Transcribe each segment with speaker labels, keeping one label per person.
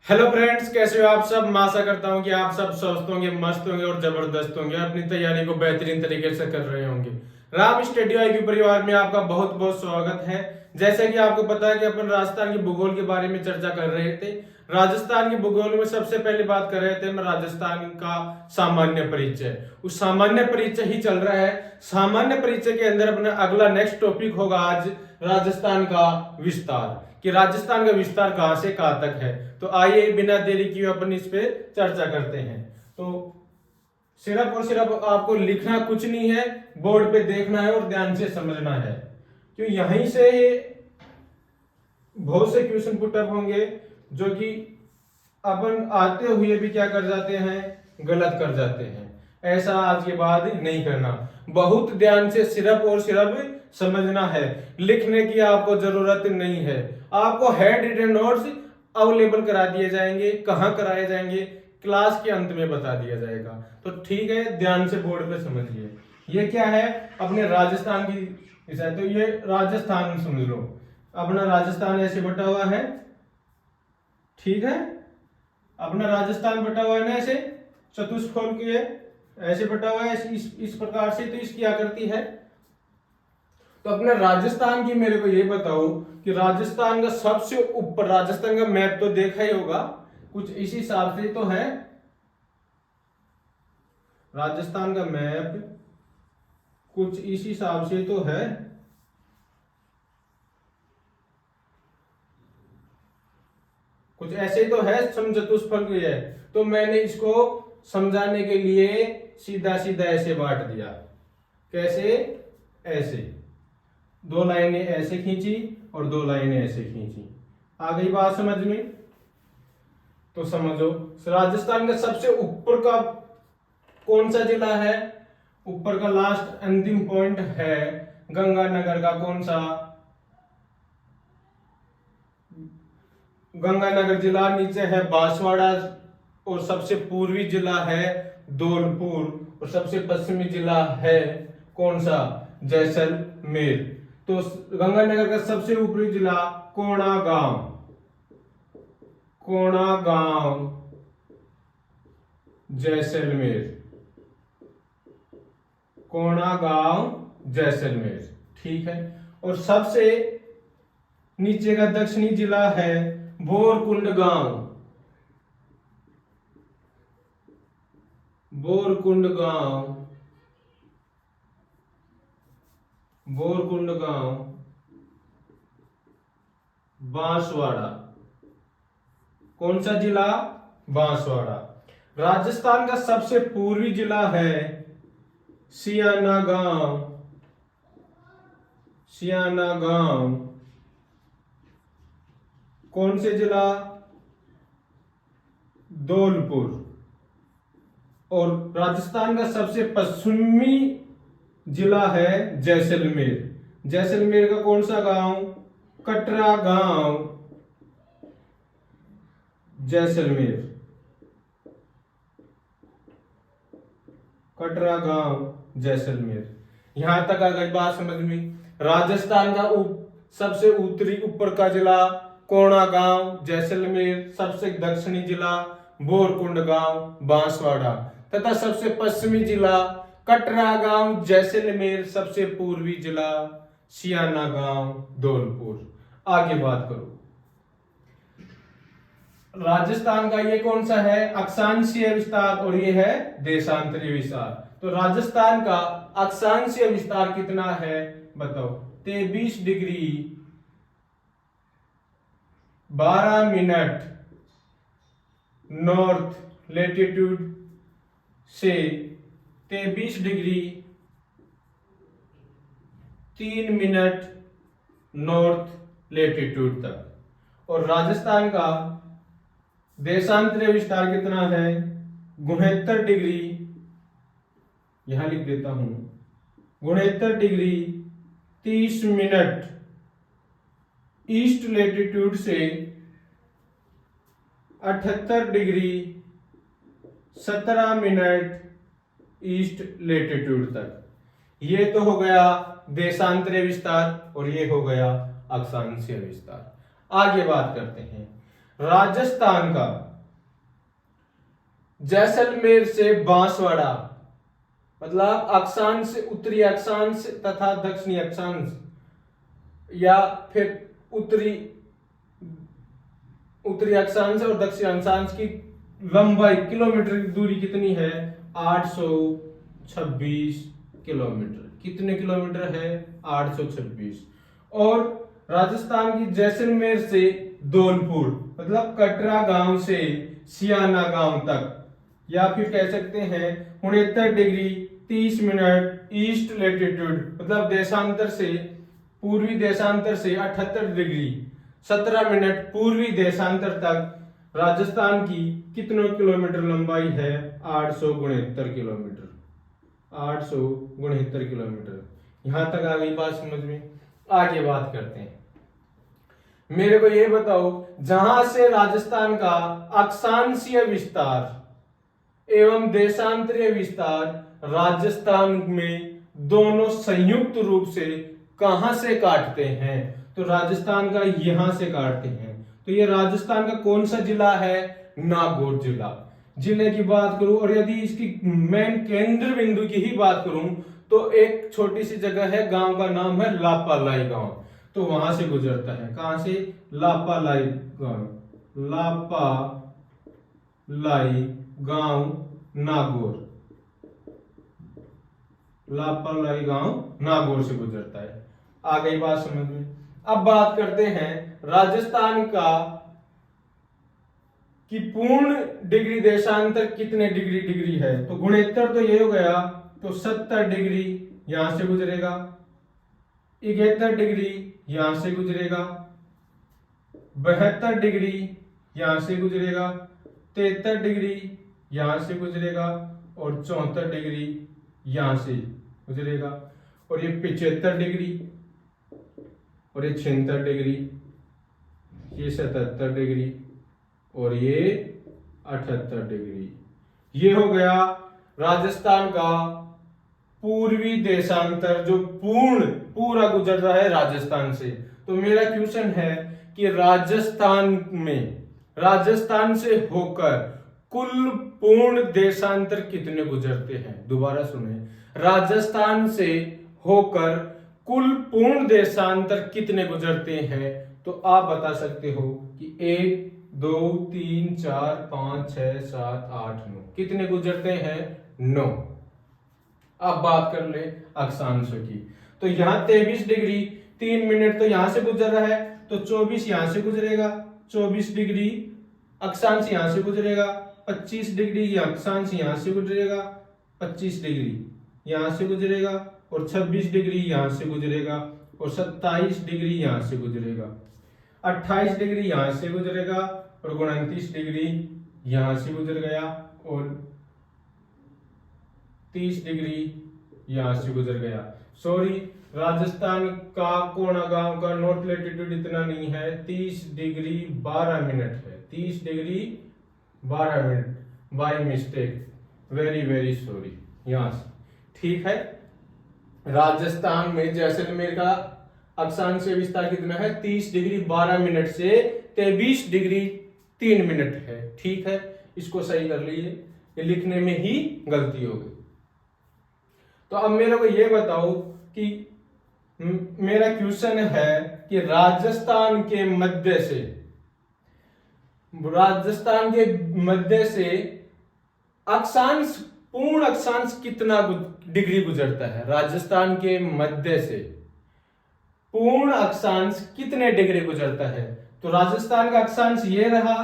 Speaker 1: Hello friends, कैसे हो आप सब। मैं आशा करता हूं कि आप सब स्वस्थ होंगे, मस्त होंगे और जबरदस्त होंगे, अपनी तैयारी को बेहतरीन तरीके से कर रहे होंगे। राम स्टडी IQ परिवार में आपका बहुत बहुत स्वागत है। जैसे कि आपको पता है कि अपन राजस्थान के भूगोल के बारे में चर्चा कर रहे थे। राजस्थान के भूगोल में सबसे पहले बात कर रहे थे हम राजस्थान का सामान्य परिचय। उस सामान्य परिचय ही चल रहा है। सामान्य परिचय के अंदर अपना अगला नेक्स्ट टॉपिक होगा आज राजस्थान का विस्तार, कि राजस्थान का विस्तार कहां से कहां तक है। तो आइए बिना देरी किए अपन इस पे चर्चा करते हैं। तो सिर्फ और सिर्फ आपको लिखना कुछ नहीं है, बोर्ड पे देखना है और ध्यान से समझना है, क्यों यहीं से बहुत से क्वेश्चन पुट अप होंगे जो कि अपन आते हुए भी क्या कर जाते हैं, गलत कर जाते हैं। ऐसा आज के बाद नहीं करना। बहुत ध्यान से सिर्फ और सिर्फ समझना है, लिखने की आपको जरूरत नहीं है। आपको हैंड रिटन नोट्स अवेलेबल करा दिए जाएंगे। कहाँ कराए जाएंगे, क्लास के अंत में बता दिया जाएगा। तो ठीक है, ध्यान से बोर्ड पे समझिए। ये क्या है, अपने राजस्थान की है, तो ये राजस्थान समझ लो। अपना राजस्थान ऐसे बटा हुआ है, ठीक है। अपना राजस्थान बटा हुआ है ना ऐसे, चतुष्फल के ऐसे बटा हुआ है इस प्रकार से। तो इसकी आकृति है। तो अपने राजस्थान की मेरे को ये बताओ कि राजस्थान का सबसे ऊपर, राजस्थान का मैप तो देखा ही होगा, कुछ इसी हिसाब से तो है। राजस्थान का मैप कुछ इस हिसाब से तो है। कुछ ऐसे तो है, समचतुष्फलक है। तो मैंने इसको समझाने के लिए सीधा सीधा ऐसे बांट दिया। कैसे, ऐसे दो लाइनें ऐसे खींची और दो लाइनें ऐसे खींची। आ गई बात समझ में। तो समझो, राजस्थान का सबसे ऊपर का कौन सा जिला है, ऊपर का लास्ट अंतिम पॉइंट है गंगानगर का। कौन सा, गंगानगर जिला। नीचे है बांसवाड़ा और सबसे पूर्वी जिला है धौलपुर और सबसे पश्चिमी जिला है कौन सा, जैसलमेर। तो गंगानगर का सबसे ऊपरी जिला कोणागांव, कोणागांव जैसलमेर, कोणागांव जैसलमेर, ठीक है। और सबसे नीचे का दक्षिणी जिला है बोरकुंडगांव, बोरकुंडगांव, बोरकुंडगांव बांसवाड़ा। कौन सा जिला, बांसवाड़ा। राजस्थान का सबसे पूर्वी जिला है सियाना गांव, सियाना गांव। कौन से जिला, धौलपुर। और राजस्थान का सबसे पश्चिमी जिला है जैसलमेर। जैसलमेर का कौन सा गांव, कटरा गांव, जैसलमेर, कटरा गांव जैसलमेर। यहां तक अगर बात समझ में। राजस्थान का सबसे उत्तरी ऊपर का जिला कोणागांव जैसलमेर, सबसे दक्षिणी जिला बोरकुंडगांव बांसवाड़ा, तथा सबसे पश्चिमी जिला कटरा गांव जैसलमेर, सबसे पूर्वी जिला सियाना गांव धौलपुर। आगे बात करो, राजस्थान का ये कौन सा है, अक्षांशीय विस्तार, और ये है देशांतरीय विस्तार। तो राजस्थान का अक्षांशीय विस्तार कितना है बताओ, 23 डिग्री 12 मिनट नॉर्थ लेटीट्यूड से 23 डिग्री 3 मिनट नॉर्थ लेटीट्यूड तक। और राजस्थान का देशांतरीय विस्तार कितना है, 69 डिग्री, यहां लिख देता हूं, 69 डिग्री 30 मिनट ईस्ट लेटीट्यूड से 78 डिग्री 17 मिनट ईस्ट लेटीट्यूड तक। ये तो हो गया देशांतरीय विस्तार और ये हो गया अक्षांशीय विस्तार। आगे बात करते हैं, राजस्थान का जैसलमेर से बांसवाड़ा, मतलब अक्षांश, उत्तरी अक्षांश तथा दक्षिणी अक्षांश, या फिर उत्तरी अक्षांश और दक्षिणी अक्षांश की लंबाई किलोमीटर की दूरी कितनी है? 826 किलोमीटर। कितने किलोमीटर है? 826। और राजस्थान की जैसलमेर से धौलपुर, मतलब कटरा गांव से सियाना गांव तक, या फिर कह सकते हैं 69 डिग्री 30 मिनट ईस्ट लैटिट्यूड, मतलब देशांतर से, पूर्वी देशांतर से 78 डिग्री 17 मिनट पूर्वी देशांतर तक राजस्थान की कितने किलोमीटर लंबाई है? 869 किलोमीटर। 869 किलोमीटर। यहां तक आ गई बात समझ में? आगे बात करते हैं। मेरे को ये बताओ, जहां से राजस्थान का अक्षांशीय विस्तार एवं देशांतरीय विस्तार राजस्थान में दोनों संयुक्त रूप से कहां से काटते हैं? तो राजस्थान का यहां से काटते हैं। तो ये राजस्थान का कौन सा जिला है? नागौर जिला। जिले की बात करूं, और यदि इसकी मेन केंद्र बिंदु की ही बात करूं, तो एक छोटी सी जगह है, गांव का नाम है लापालाई गांव। तो वहां से गुजरता है। कहां से? लापालाई गांव। लापालाई गांव नागौर। लापालाई गांव नागौर से गुजरता है। आ गई बात समझ में? अब बात करते हैं राजस्थान का कि पूर्ण डिग्री देशांतर कितने डिग्री है। तो गुणोत्तर तो ये हो गया, तो 70 डिग्री यहां से गुजरेगा, 71 डिग्री यहां से गुजरेगा, 72 डिग्री यहां से गुजरेगा, 73 डिग्री यहां से गुजरेगा, और 74 डिग्री यहां से गुजरेगा, और ये 75 डिग्री, और ये 76 डिग्री, ये 77 डिग्री, और ये 78 डिग्री। ये हो गया राजस्थान का पूर्वी देशांतर, जो पूरा गुजर रहा है राजस्थान से। तो मेरा क्वेश्चन है कि राजस्थान से होकर कुल पूर्ण देशांतर कितने गुजरते हैं? दोबारा सुने, राजस्थान से होकर कुल पूर्ण देशांतर कितने गुजरते हैं? तो आप बता सकते हो कि 1 2 3 4 5 6 7 8 9 कितने गुजरते हैं? 9। अब बात कर ले अक्षांशों की। तो यहां 23 डिग्री 3 मिनट तो यहां से गुजर रहा है, तो 24 यहां से गुजरेगा, 24 डिग्री अक्षांश यहां से गुजरेगा, 25 डिग्री अक्षांश यहां से गुजरेगा, 25 डिग्री यहां से गुजरेगा, और 26 डिग्री यहां से गुजरेगा, और 27 डिग्री यहां से गुजरेगा, 28 डिग्री यहां से गुजरेगा, और 29 डिग्री यहां से गुजर गया, और 30 डिग्री यहां से गुजर गया। सॉरी, राजस्थान का कोणा गांव का नॉर्थ लैटिट्यूड इतना नहीं है, 30 डिग्री 12 मिनट है, 30 degree 12 minute, by mistake, very very sorry. यहां से ठीक है। राजस्थान में जैसलमेर का अक्षांशीय विस्तार कितना है? 30 डिग्री 12 मिनट से 23 डिग्री 3 मिनट है। ठीक है, इसको सही कर लीजिए, ये लिखने में ही गलती हो गई। तो अब मेरे को ये बताओ कि मेरा क्वेश्चन है कि राजस्थान के मध्य से अक्षांश, पूर्ण अक्षांश कितना डिग्री गुजरता है? राजस्थान के मध्य से पूर्ण अक्षांश कितने डिग्री गुजरता है? तो राजस्थान का अक्षांश ये रहा,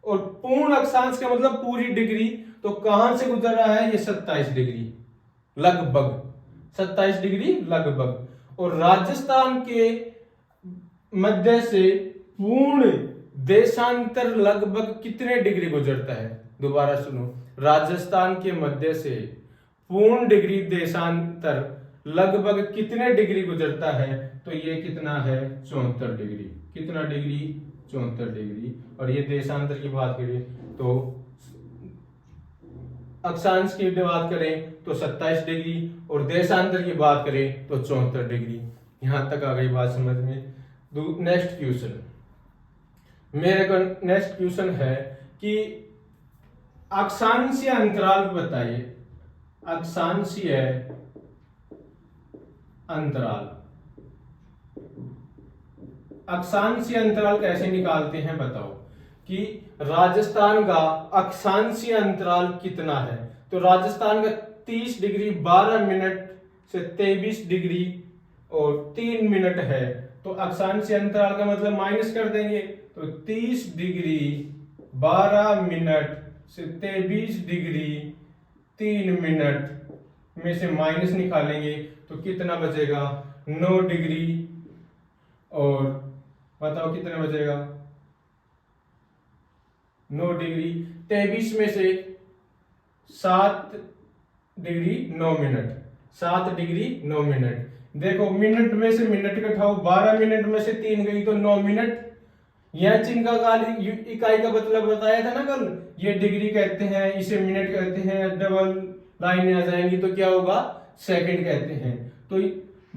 Speaker 1: और पूर्ण अक्षांश का मतलब पूरी डिग्री, तो कहां से गुजर रहा है? ये 27 डिग्री लगभग, 27 डिग्री लगभग। और राजस्थान के मध्य से पूर्ण देशांतर लगभग कितने डिग्री गुजरता है? दोबारा सुनो, राजस्थान के मध्य से पूर्ण डिग्री देशांतर लगभग कितने डिग्री गुजरता है? तो ये कितना है? 74 डिग्री। कितना डिग्री? 74 डिग्री। और ये देशांतर की बात करें तो अक्षांश की बात करें तो 27 डिग्री, और देशांतर की बात करें तो 74 डिग्री। यहां तक आ गई बात समझ में? नेक्स्ट क्वेश्चन, मेरे को नेक्स्ट क्वेश्चन है कि अक्षांशीय अंतराल बताइए। अक्षांशीय अंतराल, अक्षांशीय अंतराल कैसे निकालते हैं बताओ। कि राजस्थान का अक्षांशीय अंतराल कितना है। तो राजस्थान का 30 डिग्री 12 मिनट से 23 डिग्री और 3 मिनट है। तो अक्षांशीय अंतराल का मतलब माइनस कर देंगे। तो 30 डिग्री 12 मिनट से 23 डिग्री 3 मिनट में से माइनस निकालेंगे तो कितना बचेगा 9 डिग्री। और बताओ कितना बचेगा 9 डिग्री 23 में से 7 डिग्री 9 मिनट, 7 डिग्री 9 मिनट। देखो मिनट में से मिनट घटाओ, 12 मिनट में से 3 गई तो 9 मिनट। यह चिन्ह का काल इकाई का मतलब बताया था ना कल, ये डिग्री कहते हैं, इसे मिनट कहते हैं, डबल लाइन आ जाएंगी तो क्या होगा सेकंड कहते हैं। तो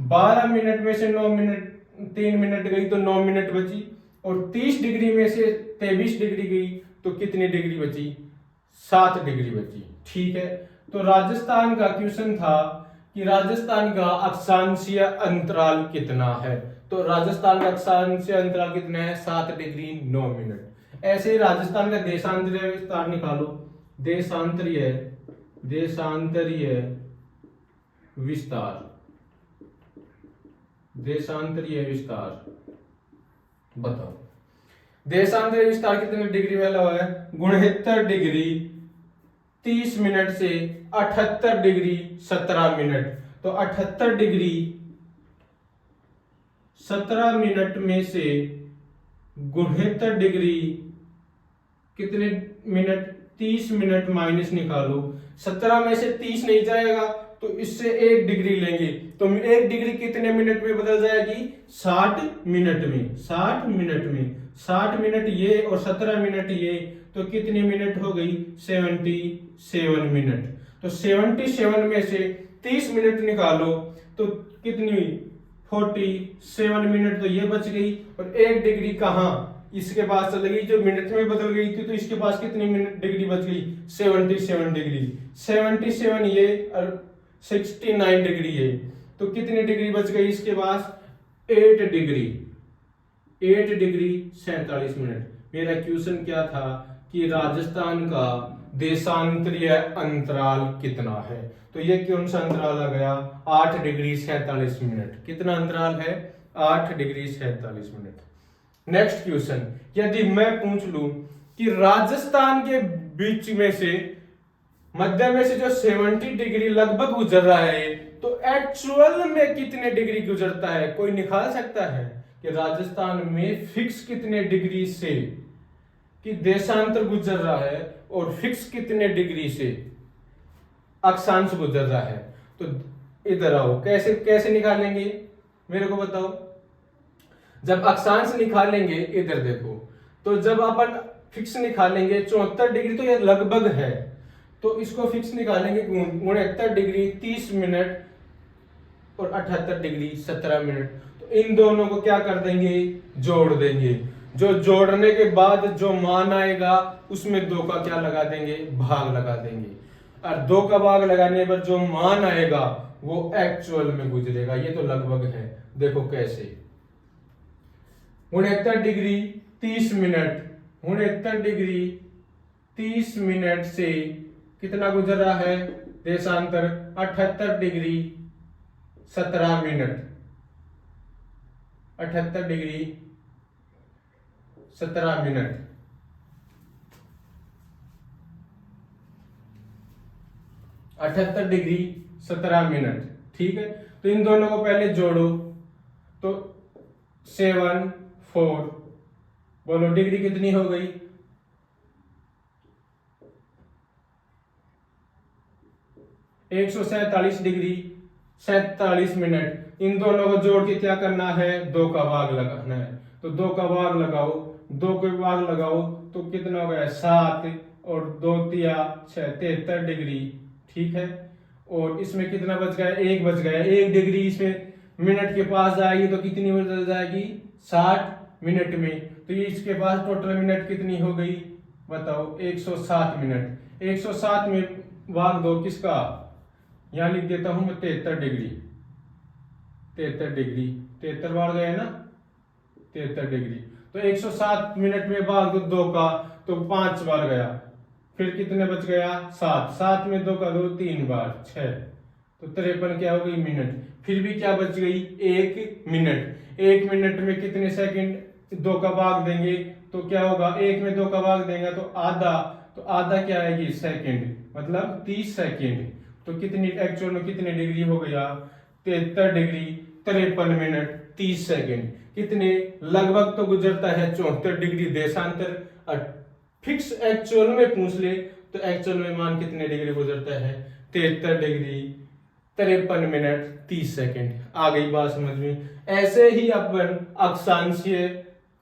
Speaker 1: 12 मिनट में से 9 मिनट 3 मिनट गई तो 9 मिनट बची। और 30 डिग्री में से 23 डिग्री गई तो कितनी डिग्री बची 7 डिग्री बची। ठीक है, तो राजस्थान का क्वेश्चन था कि राजस्थान का अक्षांशीय अंतराल कितना है। तो राजस्थान का अक्षांशीय अंतराल कितना है 7 डिग्री 9 मिनट। ऐसे ही राजस्थान का देशांतरीय विस्तार निकालो। देशांतरीय देशांतरीय विस्तार, देशांतरीय विस्तार बताओ। देशांतरीय विस्तार कितने डिग्री वाला हुआ है 69 डिग्री 30 मिनट से 78 डिग्री 17 मिनट। तो 78 डिग्री 17 मिनट में से 69 डिग्री कितने मिनट 30 मिनट माइनस निकालो। 17 में से 30 नहीं जाएगा तो इससे 1 डिग्री लेंगे तो 1 डिग्री कितने मिनट में बदल जाएगी 60 मिनट में। 60 मिनट में 60 मिनट ये और 17 मिनट ये तो कितनी मिनट हो गई 77 मिनट। तो 77 में से 30 मिनट निकालो तो कितनी हुई 47 मिनट। तो ये बच गई और 1 डिग्री कहाँ इसके पास चल गई, जो मिनट में बदल गई थी। तो इसके पास कितनी मिनट डिग्री बच गई 77 डिग्री। 77 ये और 69 डिग्री है तो कितनी डिग्री बच गई इसके पास 8 डिग्री 8 डिग्री 47 मिनट। मेरा क्वेश्चन क्या था कि राजस्थान का देशांतरीय अंतराल कितना है। तो ये कौन सा अंतराल आ गया 8 डिग्री 47 मिनट। कितना अंतराल है 8 डिग्री 47 मिनट। नेक्स्ट क्वेश्चन, यदि मैं पूछ लूं कि राजस्थान के बीच में से मध्य में से जो 70 डिग्री लगभग गुजर रहा है तो एक्चुअल में कितने डिग्री गुजरता है, कोई निकाल सकता है कि राजस्थान में फिक्स कितने डिग्री से कि देशांतर गुजर रहा है और फिक्स कितने डिग्री से अक्षांश गुजर रहा है। तो इधर आओ, कैसे कैसे निकालेंगे मेरे को बताओ। जब अक्षांश निकालेंगे इधर देखो, तो जब अपन फिक्स निकालेंगे 74 डिग्री तो ये लगभग है तो इसको फिक्स निकालेंगे 69 डिग्री 30 मिनट और 78 डिग्री 17 मिनट। तो इन दोनों को क्या कर देंगे जोड़ देंगे। जो जोड़ने के बाद जो मान आएगा उसमें 2 का क्या लगा देंगे भाग लगा देंगे और 2 का भाग लगाने पर जो मान आएगा वो एक्चुअल में गुजरेगा। ये तो लगभग है, देखो कैसे 69 डिग्री 30 मिनट 69 डिग्री 30 मिनट से कितना गुजर रहा है देशांतर 78 degree 17 minute 78 degree 17 minute. 78 degree 17 minute. ठीक है, तो इन दोनों को पहले जोड़ो तो 7 4 बोलो डिग्री कितनी हो गई 147 डिग्री 47 मिनट। इन दोनों को जोड़ के क्या करना है 2 का भाग लगाना है। तो 2 का भाग लगाओ, 2 के भाग लगाओ तो कितना हो गया 7 और 2 तिया 6 73 डिग्री। ठीक है, और इसमें कितना बच गया 1 बच गया। 1 डिग्री इसमें मिनट के पास जाएगी तो कितनी बदल जाएगी 60 मिनट में। तो ये इसके पास टोटल मिनट कितनी हो गई बताओ 107 मिनट। 107 में भाग दो किसका, यहाँ लिख देता हूं मैं 73 डिग्री। 73 डिग्री 73 बार गए ना 73 डिग्री, तो 107 मिनट में भाग दो 2 का तो 5 बार गया, फिर कितने बच गया 7। 7 में 2 का 2 3 बार 6, तो 53 क्या हो गई मिनट। फिर भी क्या बच गई 1 मिनट। 1 मिनट में कितने सेकंड, 2 का भाग देंगे तो क्या होगा, 1 में 2 का भाग देंगे तो आधा, तो आधा क्या आएगी सेकंड, मतलब 30 सेकंड। तो कितनी एक्चुअल में कितनी डिग्री हो गया 73 डिग्री 53 मिनट 30 सेकंड। कितने लगभग तो गुजरता है 74 डिग्री देशांतर। फिक्स एक्चुअल में पूछ ले तो एक्चुअल में मान कितने डिग्री गुजरता है 73 डिग्री 53 मिनट 30 सेकंड। आ गई बात समझ में। ऐसे ही अपन अक्षांशीय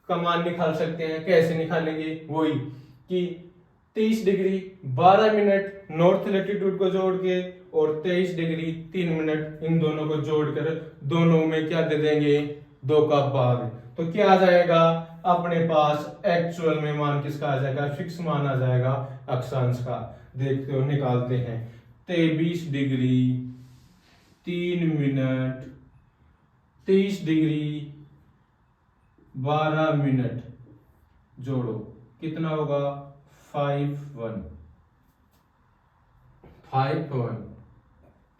Speaker 1: का मान निकाल सकते हैं। कैसे निकालेंगे, वही कि 30 डिग्री 12 मिनट नॉर्थ लैटिट्यूड को जोड़ के और 23 डिग्री 3 मिनट इन दोनों को जोड़कर दोनों में क्या दे देंगे 2 का भाग, तो क्या आ जाएगा अपने पास एक्चुअल में मान किसका आ जाएगा, फिक्स मान आ जाएगा अक्षांश का। देखते हो निकालते हैं 23 डिग्री 3 मिनट 23 डिग्री 12 मिनट जोड़ो कितना होगा 51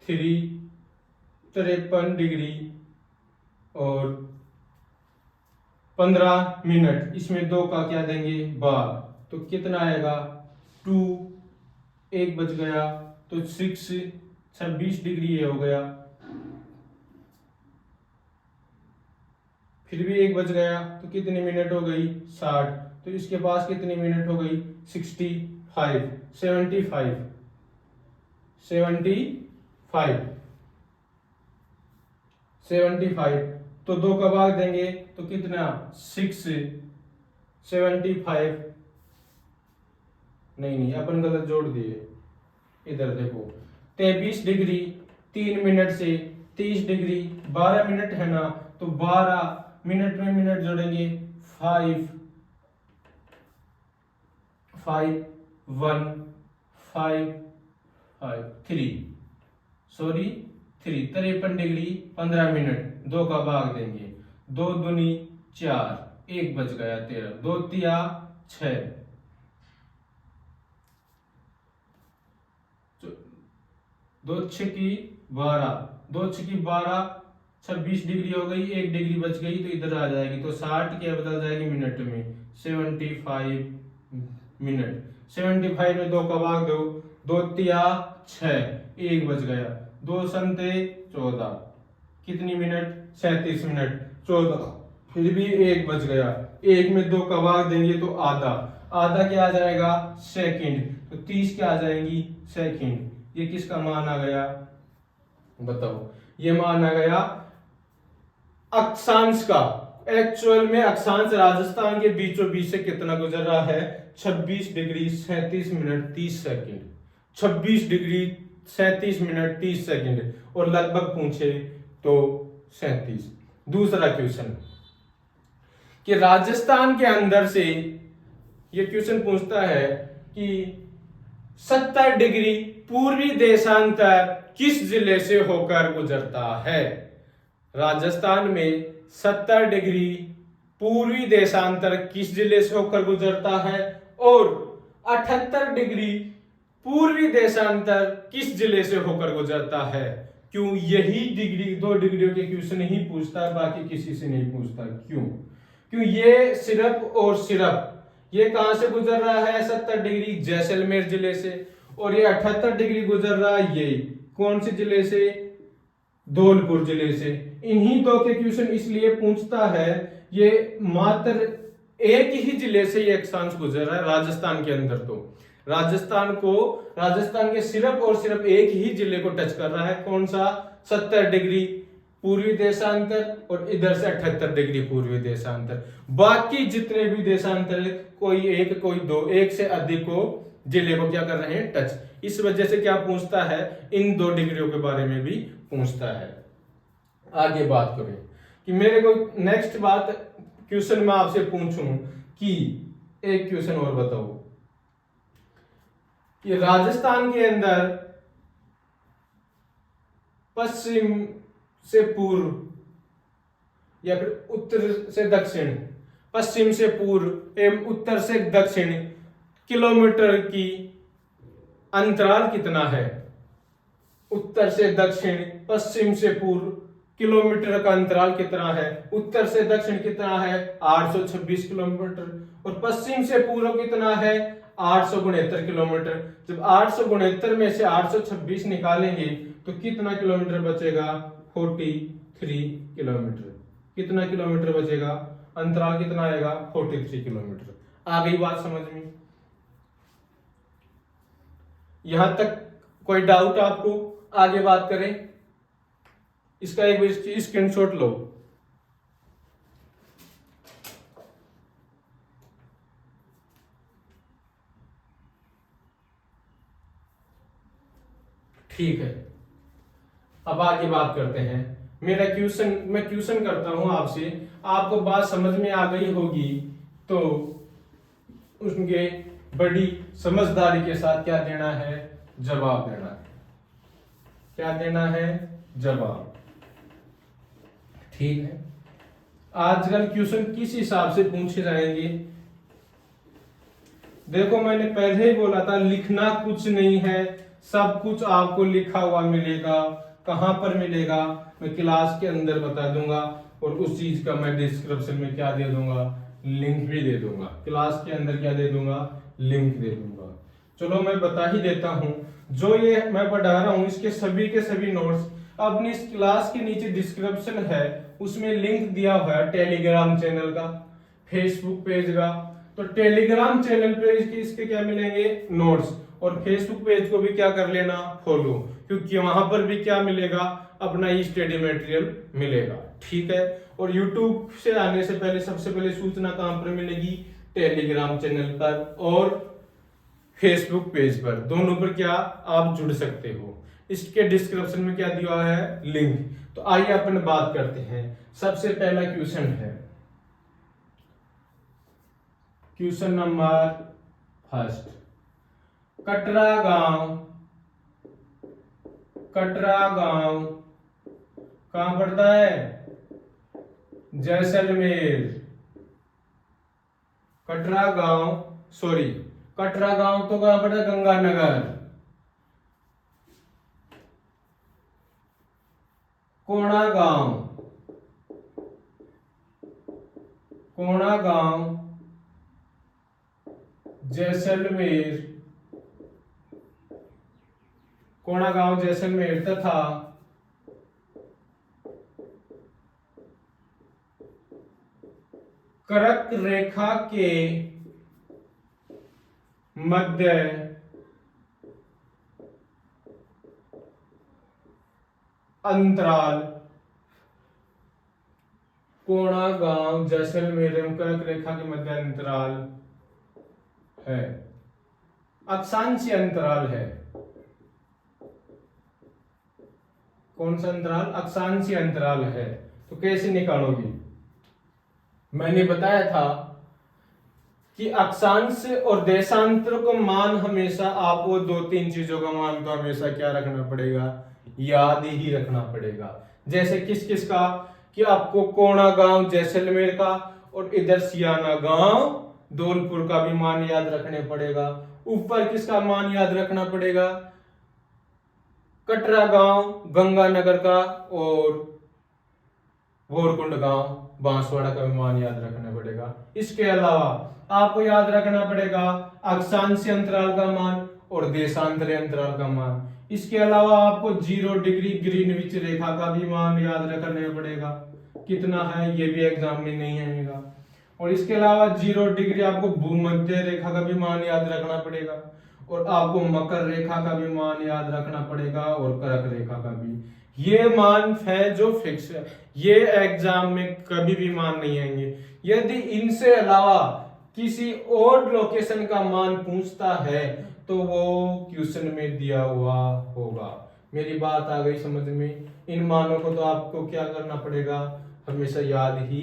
Speaker 1: 3 53 डिग्री और 15 मिनट, इसमें 2 का क्या देंगे भाग, तो कितना आएगा 2, 1 बच गया तो 6 26 डिग्री ये हो गया, फिर भी 1 बच गया तो कितनी मिनट हो गई 60, तो इसके पास कितनी मिनट हो गई 65 75 तो 2 का भाग देंगे तो कितना 6 75 नहीं अपन गलत जोड़ दिए, इधर देखो 23 डिग्री 3 मिनट से 30 डिग्री 12 मिनट है ना, तो 12 मिनट में मिनट जोड़ेंगे 5 1 5 5 3 53 डिग्री 15 मिनट 2 का भाग देंगे, 2 दूनी 4 1 बच गया 13 2 तिया 6 2 छकी 12 2 छकी 12 26 डिग्री हो गई, 1 डिग्री बच गई तो इधर आ जाएगी, तो 60 क्या बदल जाएगी मिनट में 75 मिनट। 75 में 2 का भाग दो 2 तिया 6 1 बच गया, 2 संते 14 कितनी मिनट 37 मिनट 14, फिर भी 1 बच गया, 1 में 2 का भाग देंगे तो आधा, आधा क्या आ जाएगा सेकंड, तो 30 क्या आ जाएंगी सेकंड। ये किसका मान आ गया बताओ, ये मान आ गया अक्षांश का। एक्चुअल में अक्षांश राजस्थान के बीचों बीच से कितना गुजर रहा है 26 degree 37 minute 30 second, 26 degree 37 minute 30 second, और लगभग पूछे तो 37। दूसरा क्वेश्चन कि राजस्थान के अंदर से ये क्वेश्चन पूछता है कि 70 डिग्री पूर्वी देशांतर किस जिले से होकर गुजरता है। राजस्थान में 70 डिग्री पूर्वी देशांतर किस जिले से होकर गुजरता है, और 78 डिग्री पूर्वी देशांतर किस जिले से होकर गुजरता है। क्यों यही डिग्री 2 डिग्रियों के क्वेश्चन ही पूछता है, बाकी किसी से नहीं पूछता। क्यों ये सिर्फ और सिर्फ ये कहां से गुजर रहा है 70 डिग्री जैसलमेर जिले से, और ये 78 डिग्री गुजर रहा है ये कौन से जिले से धौलपुर जिले से। इन्हीं 2 के क्वेश्चन इसलिए पूछता है, ये मात्र एक ही जिले से ये अक्षांश गुजर रहा है राजस्थान के अंदर। तो राजस्थान के सिर्फ और सिर्फ एक ही जिले को टच कर रहा है, कौन सा 70 डिग्री पूर्वी देशांतर, और इधर से 78 डिग्री पूर्वी देशांतर। बाकी जितने भी देशांतर कोई एक कोई 2 एक से अधिक को जिले को क्या कर रहे हैं टच। इस वजह से क्या पूछता है इन 2 डिग्रियों के बारे में भी पूछता है। आगे बात करें कि मेरे को नेक्स्ट बात क्वेश्चन में आपसे पूछूं कि एक क्वेश्चन और बताओ कि राजस्थान के अंदर पश्चिम से पूर्व या फिर उत्तर से दक्षिण, पश्चिम से पूर्व एवं उत्तर से दक्षिण किलोमीटर की अंतराल कितना है? उत्तर से दक्षिण, पश्चिम से पूर्व किलोमीटर का अंतराल कितना है? उत्तर से दक्षिण कितना है? 826 किलोमीटर। और पश्चिम से पूर्व कितना है? 869 किलोमीटर। जब 869 में से 826 निकालेंगे तो कितना किलोमीटर बचेगा? 43 किलोमीटर। कितना किलोमीटर बचेगा? अंतराल कितना आएगा? 43 किलोमीटर। आ गई बात समझ में? यहां तक कोई डाउट आपको? आगे बात करें, इसका एक स्क्रीनशॉट लो। ठीक है, अब आगे बात करते हैं। मैं क्वेश्चन करता हूं आपसे, आपको बात समझ में आ गई होगी तो उसके बड़ी समझदारी के साथ क्या देना है? जवाब देना है। क्या देना है? जवाब। ठीक है, आजकल क्वेश्चन किस हिसाब से पूछे जाएंगे? देखो, मैंने पहले ही बोला था लिखना कुछ नहीं है, सब कुछ आपको लिखा हुआ मिलेगा। कहां पर मिलेगा? मैं क्लास के अंदर बता दूंगा, और उस चीज का मैं डिस्क्रिप्शन में क्या दे दूंगा? लिंक भी दे दूंगा। क्लास के अंदर क्या दे दूंगा? लिंक दे दूंगा। चलो मैं बता ही देता हूं, जो ये मैं पढ़ा रहा हूं इसके सभी के सभी नोट्स अपनी इस क्लास के नीचे डिस्क्रिप्शन है, उसमें लिंक दिया हुआ है टेलीग्राम चैनल का, फेसबुक पेज का। तो टेलीग्राम चैनल पे इसके क्या मिलेंगे? नोट्स। और फेसबुक पेज को भी क्या कर लेना? फॉलो, क्योंकि वहां पर भी क्या मिलेगा? अपना ई स्टडी मटेरियल मिलेगा। ठीक है, और यूट्यूब से आने से पहले सबसे पहले सूचना कहां पर मिलेगी? टेलीग्राम चैनल पर और फेसबुक पेज पर, दोनों पर क्या आप जुड़ सकते हो। इसके डिस्क्रिप्शन में क्या दिया हुआ है? लिंक। तो आइए अपन बात करते हैं। सबसे पहला क्वेश्चन है, क्वेश्चन नंबर फर्स्ट। कटरा गांव कहां पड़ता है? जैसलमेर। कटरा गांव तो कहां पड़ता है? गंगानगर। कोणा गांव जैसलमेर तथा कर्क रेखा के मध्य अंतराल। कोणा गांव जैसलमेर एवं कर्क रेखा के मध्य अंतराल है, अक्षांशीय अंतराल है। कौन सा अंतराल? अक्षांशीय अंतराल है। तो कैसे निकालोगे? मैंने बताया था कि अक्षांश और देशांतर को मान हमेशा आपको 2-3 चीजों का मान तो हमेशा क्या रखना पड़ेगा? याद ही रखना पड़ेगा। जैसे किस किस का? कि आपको कोणा गांव जैसलमेर का और इधर सियाना गांव धौलपुर का भी मान याद रखने पड़ेगा। ऊपर किसका मान याद रखना पड़ेगा? कटरा गांव गंगानगर का और भोरकुंड गांव बांसवाड़ा का भी मान याद रखना पड़ेगा। इसके अलावा आपको याद रखना पड़ेगा अक्षांशीय अंतराल का मान और देशांतरीय अंतराल का मान। इसके अलावा आपको 0 डिग्री ग्रीनविच रेखा का भी मान याद रखना पड़ेगा। कितना है ये भी एग्जाम में नहीं आएगा। और इसके अलावा 0 डिग्री आपको भूमध्य रेखा का भी मान याद रखना पड़ेगा, और आपको मकर रेखा का भी मान याद रखना पड़ेगा, और कर्क रेखा का भी। ये मान है जो फिक्स है, ये एग्जाम में कभी भी मान नहीं आएंगे। यदि इनसे अलावा किसी और लोकेशन का मान पूछता है तो वो क्वेश्चन में दिया हुआ होगा। मेरी बात आ गई समझ में? इन मानों को तो आपको क्या करना पड़ेगा? हमेशा याद ही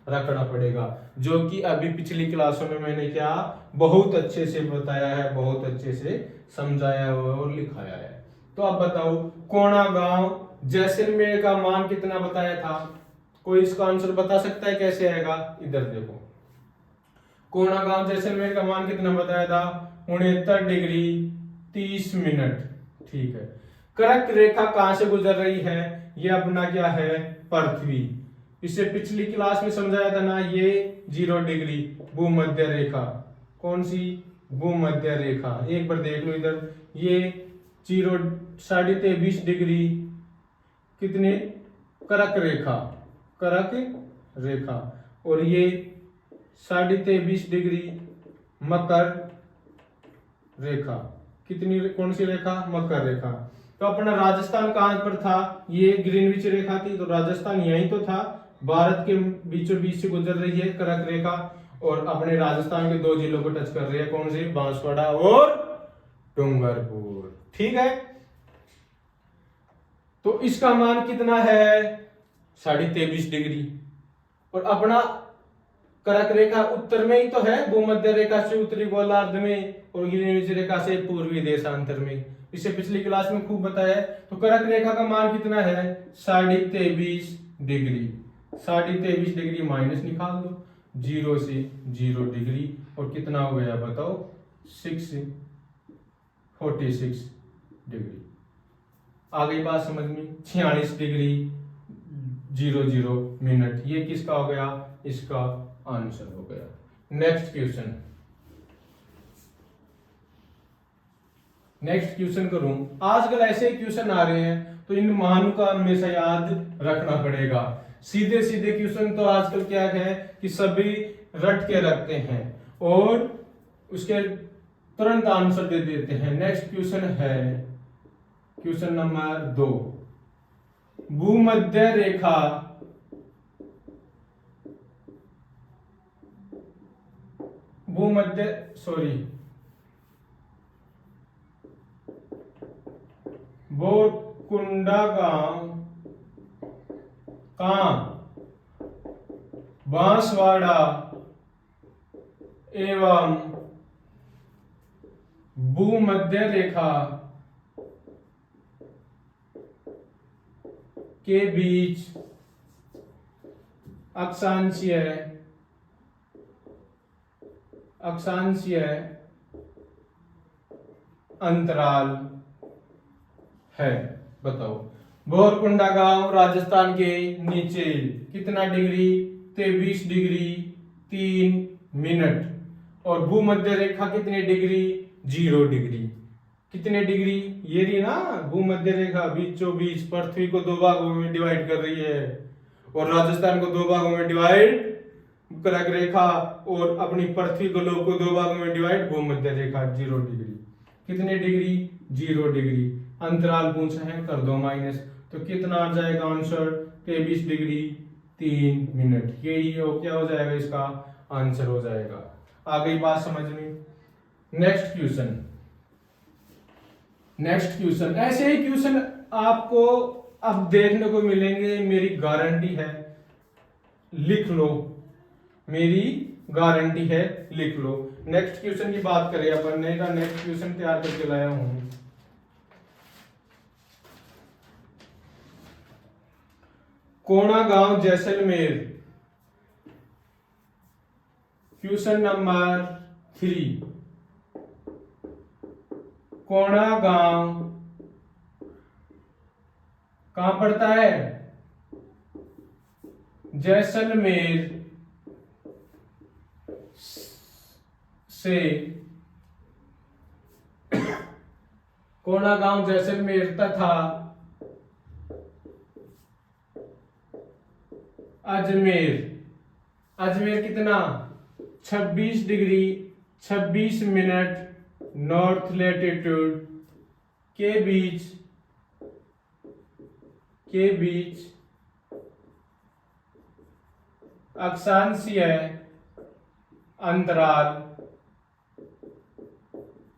Speaker 1: रखना पड़ेगा, जो कि अभी पिछली क्लासों में मैंने क्या बहुत अच्छे से बताया है, बहुत अच्छे से समझाया है और लिखाया है। तो अब बताओ, कोणा गांव जैसलमेर का मान कितना बताया था? कोई इसका आंसर बता सकता है कैसे आएगा? इधर देखो, कोणा गांव जैसलमेर का मान कितना बताया था? 69 डिग्री 30 मिनट। ठीक है। कर्क रेखा कहां से गुजर रही है? ये अपना क्या है? पृथ्वी। इसे पिछली क्लास में समझाया था ना, ये 0 डिग्री भूमध्य रेखा। कौन सी? भूमध्य रेखा। एक बार देख लो इधर, ये 23.5 डिग्री कितने? कर्क रेखा, कर्क रेखा। और ये 23.5 डिग्री मकर रेखा। कितनी? कौन सी रेखा? मकर रेखा। तो अपना राजस्थान कहां पर था? ये ग्रीनविच रेखा थी, तो राजस्थान यही तो था। भारत के बीचों बीच से गुजर रही है कर्क रेखा, और अपने राजस्थान के 2 जिलों को टच कर रही है। कौन से? बांसवाड़ा और डूंगरपुर। ठीक है। तो इसका मान कितना है? 23.5 डिग्री। और अपना कर्क रेखा उत्तर में ही तो है, भूमध्य रेखा से उत्तरी गोलार्ध में, और ग्रीनविच रेखा से पूर्वी देशांतर में। इसे पिछली क्लास में खूब बताया है। तो कर्क रेखा का मान कितना है? 23.5 डिग्री। 23.5 डिग्री माइनस निकाल दो, 0 से 0 डिग्री, और कितना हो गया बताओ? 46 डिग्री। आ गई बात समझ में? 46 डिग्री 00 मिनट। ये किसका हो गया? इसका आंसर हो गया। नेक्स्ट क्वेश्चन, नेक्स्ट क्वेश्चन करूं। आजकल ऐसे क्वेश्चन आ रहे हैं, तो इन मान का हमेशा याद रखना पड़ेगा। सीधे सीधे क्वेश्चन तो आजकल क्या है कि सभी रट के रखते हैं और उसके तुरंत आंसर दे देते हैं। नेक्स्ट क्वेश्चन है क्वेश्चन नंबर 2। भूमध्य रेखा बोरकुंडा गांव कहां? बांसवाड़ा एवं भूमध्य रेखा के बीच अक्षांशीय अंतराल है। बताओ, बोरकुंडा गांव राजस्थान के नीचे कितना डिग्री? 23 degree 3 minute. और भूमध्य रेखा कितने डिग्री? 0 डिग्री। कितने डिग्री? ये रही ना भूमध्य रेखा, बीचों बीच पृथ्वी को 2 भागों में डिवाइड कर रही है, और राजस्थान को 2 भागों में डिवाइड कर्क रेखा, और अपनी पृथ्वी को लोग को 2 भागों में डिवाइड भूमध्य रेखा। 0 डिग्री। कितने डिग्री? 0 डिग्री। अंतराल पूछा है, कर दो माइनस, तो कितना आ जाएगा आंसर? 23 degree 3 minute. यही हो क्या हो जाएगा? इसका आंसर हो जाएगा। आ गई बात समझ में? नेक्स्ट क्वेश्चन ऐसे ही क्वेश्चन आपको अब देखने को मिलेंगे, मेरी गारंटी है। लिख लो, मेरी गारंटी है, लिख लो। नेक्स्ट क्वेश्चन की बात करें अपन, नेक्स्ट क्वेश्चन तैयार करके लाया हूं। कोणा गांव जैसलमेर। Question number 3। कोणा गांव कहां पड़ता है? जैसलमेर से कोणा गांव जैसलमेर तथा अजमेर कितना? 26 डिग्री 26 मिनट नॉर्थ लैटिट्यूड के बीच अक्षांशीय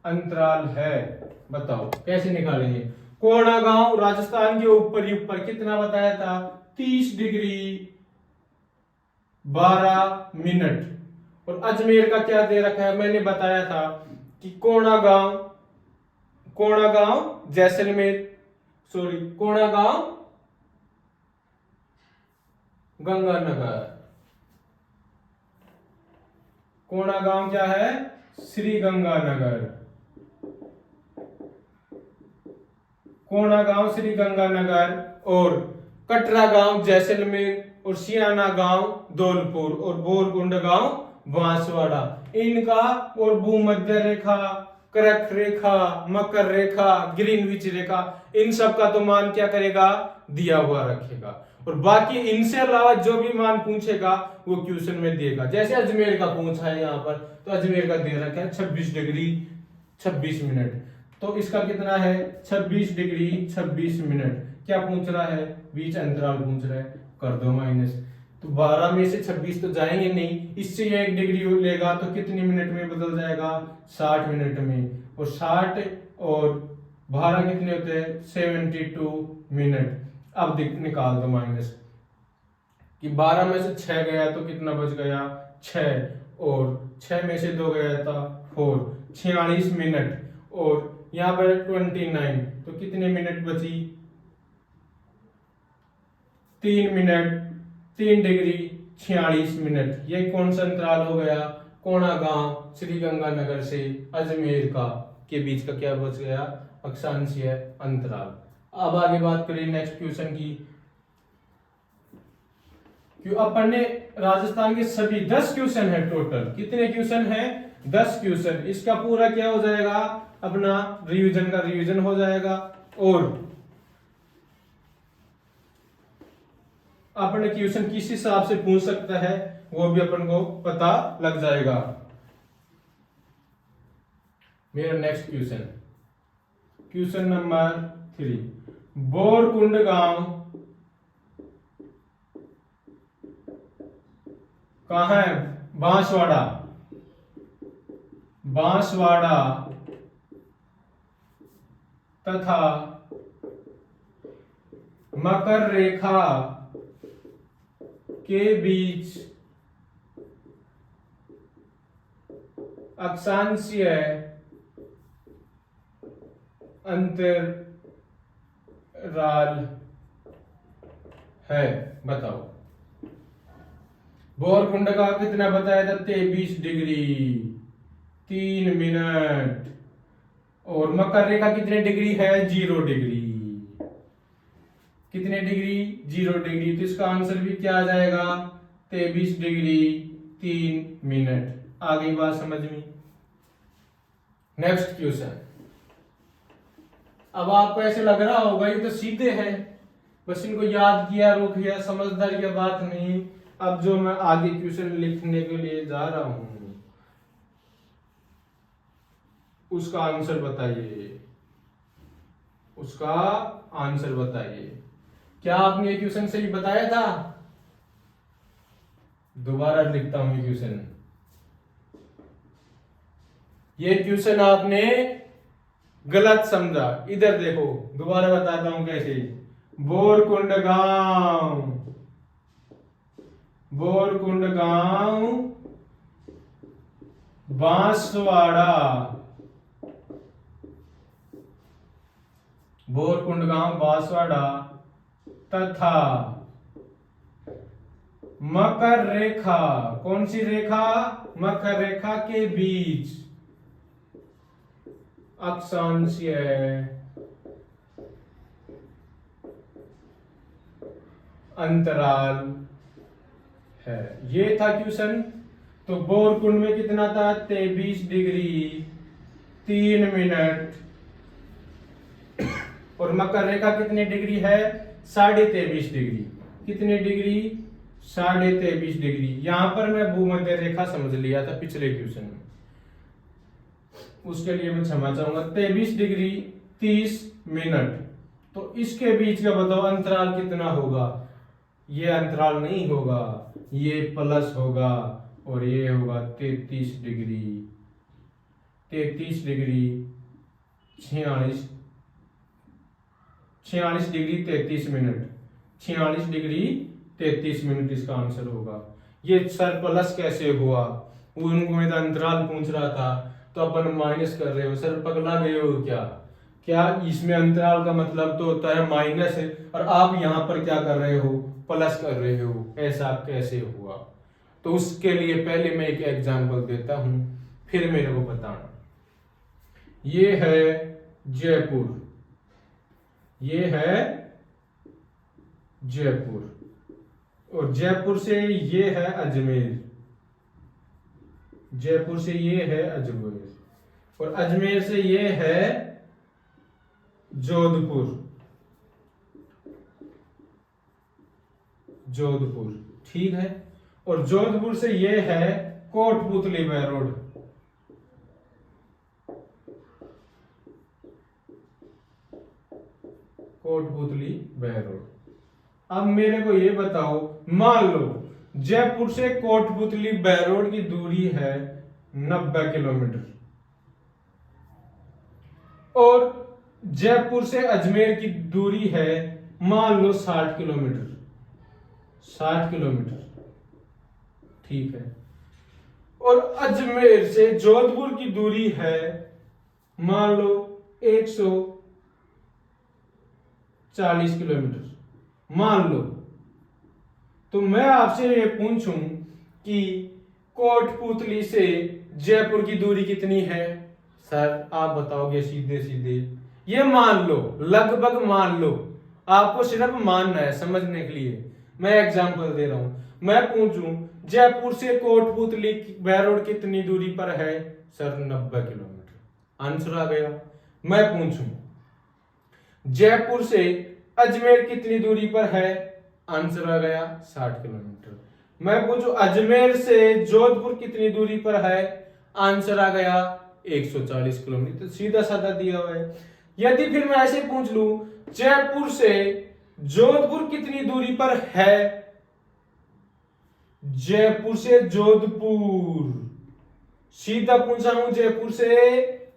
Speaker 1: अंतराल है। बताओ कैसे निकालेंगे? कोणा गांव राजस्थान के ऊपर कितना बताया था? 30 डिग्री 12 मिनट। और अजमेर का क्या दे रखा है, मैंने बताया था कि कोणागांव जैसलमेर, सॉरी कोणागांव गंगानगर, कोणागांव क्या है, श्री गंगानगर, कोणागांव श्री गंगानगर, और कटरा गांव जैसलमेर, और सियाना गांव धौलपुर, और बोरकुंड गांव बांसवाड़ा। इनका और भूमध्य रेखा, कर्क रेखा, मकर रेखा, ग्रीनविच रेखा, इन सब का तो मान क्या करेगा, दिया हुआ रखेगा। और बाकी इनसे अलावा जो भी मान पूछेगा वो क्वेश्चन में देगा। जैसे अजमेर का पूछा है यहाँ पर, तो अजमेर का दे रखा है 26 डिग्री 26 मिनट, तो इसका कितना है 26 डिग्री 26 मिनट। क्या पूछ रहा है, बीच अंतराल पूछ रहा है, कर दो माइनस। तो 12 में से 26 तो जाएंगे नहीं, इससे ये 1 डिग्री लेगा तो कितनी मिनट में बदल जाएगा, 60 मिनट में। और 60 और 12 कितने होते हैं, 72 मिनट। अब निकाल दो माइनस, कि 12 में से 6 गया तो कितना बच गया 6, और 6 में से 2 गया था 4, 46 मिनट। और यहाँ पर 29, तो कितने मिनट बची, 3 मिनट, 3 डिग्री 46 मिनट। ये कौन सा अंतराल हो गया, कोणागांव श्री गंगानगर से अजमेर का के बीच का क्या बच गया, अक्षांशीय अंतराल। अब आगे बात करें नेक्स्ट क्वेश्चन की। क्यों अपन ने राजस्थान के सभी 10 क्वेश्चन है टोटल, कितने क्वेश्चन है 10 क्वेश्चन। इसका पूरा क्या हो जाएगा, अपना रिवीजन का रिवीजन हो जाएगा, और अपने क्वेश्चन किस हिसाब से पूछ सकता है वो भी अपन को पता लग जाएगा। मेरा next question, question number 3, Borkund गांव कहाँ है, बांसवाड़ा, बांसवाड़ा तथा मकर रेखा के बीच अक्षांशीय अंतराल है, बताओ। बोरकुंड का कितना बताया था, 23 डिग्री 3 मिनट, और मकर रेखा कितने डिग्री है, 0 डिग्री, कितने डिग्री 0 डिग्री। तो इसका आंसर भी क्या आ जाएगा, 23 डिग्री 3 मिनट। आ गई बात समझ में। नेक्स्ट क्वेश्चन, अब आपको ऐसे लग रहा होगा ये तो सीधे हैं, बस इनको याद किया रोक किया, समझदारी की बात नहीं। अब जो मैं आगे क्वेश्चन लिखने के लिए जा रहा हूं उसका आंसर बताइए, उसका आंसर बताइए। क्या आपने ये क्वेश्चन सही बताया था, दोबारा लिखता हूं ये क्वेश्चन। ये क्वेश्चन आपने गलत समझा, इधर देखो दोबारा बताता हूं कैसे। बोरकुंड गांव, बोरकुंड गांव बांसवाड़ा, बोरकुंड गांव बांसवाड़ा तथा मकर रेखा, कौन सी रेखा, मकर रेखा के बीच अक्षांशीय अंतराल है। ये था क्वेश्चन। तो बोरकुंड में कितना था, 23 डिग्री 3 मिनट, और मकर रेखा कितने डिग्री है, 23.5 डिग्री। कितने डिग्री, 23.5 डिग्री। यहां पर मैं भूमध्य रेखा समझ लिया था पिछले क्वेश्चन में, उसके लिए मैं क्षमा चाहूंगा। 23 डिग्री 30 मिनट, तो इसके बीच का बताओ अंतराल कितना होगा। ये अंतराल नहीं होगा, ये प्लस होगा, और ये होगा 33 degree 46 degree 33 minute, 46 degree 33 minute इसका आंसर होगा। ये सर प्लस कैसे हुआ, उनको मैं तो अंतराल पूछ रहा था तो अपन माइनस कर रहे हो, सर पगला गए हो क्या? क्या इसमें अंतराल का मतलब तो होता है माइनस है, और आप यहाँ पर क्या कर रहे हो, प्लस कर रहे हो, ऐसा कैसे हुआ? तो उसके लिए पहले मैं एक एग्जांपल देता हूं, फिर मेरे को बताना। ये है जयपुर, ये है जयपुर, और जयपुर से ये है अजमेर, जयपुर से ये है अजमेर, और अजमेर से ये है जोधपुर, जोधपुर, ठीक है। और जोधपुर से ये है कोटपुतली रोड, कोटपुतली रोड। अब मेरे को ये बताओ, मान लो जयपुर से कोटपुतली रोड की दूरी है 90 किलोमीटर, और जयपुर से अजमेर की दूरी है मान लो 60 किलोमीटर, 60 किलोमीटर, ठीक है। और अजमेर से जोधपुर की दूरी है मान लो 140 किलोमीटर, मान लो। तो मैं आपसे ये पूछूं कि कोटपुतली से जयपुर की दूरी कितनी है? सर आप बताओगे सीधे सीधे, ये मान लो, लगभग मान लो, आपको सिर्फ मानना है समझने के लिए, मैं एग्जांपल दे रहा हूं। मैं पूछूं जयपुर से कोटपुतली रोड कितनी दूरी पर है? सर 90 किलोमीटर, आंसर आ गया। मैं पूछूं जयपुर से अजमेर कितनी दूरी पर है? आंसर आ गया 60 किलोमीटर। मैं पूछूं अजमेर से जोधपुर कितनी दूरी पर है? आंसर आ गया 140 किलोमीटर, सीधा साधा दिया हुआ है। यदि फिर मैं ऐसे पूछ लूं जयपुर से जोधपुर कितनी दूरी पर है? जयपुर से जोधपुर, सीधा पूछा हूं जयपुर से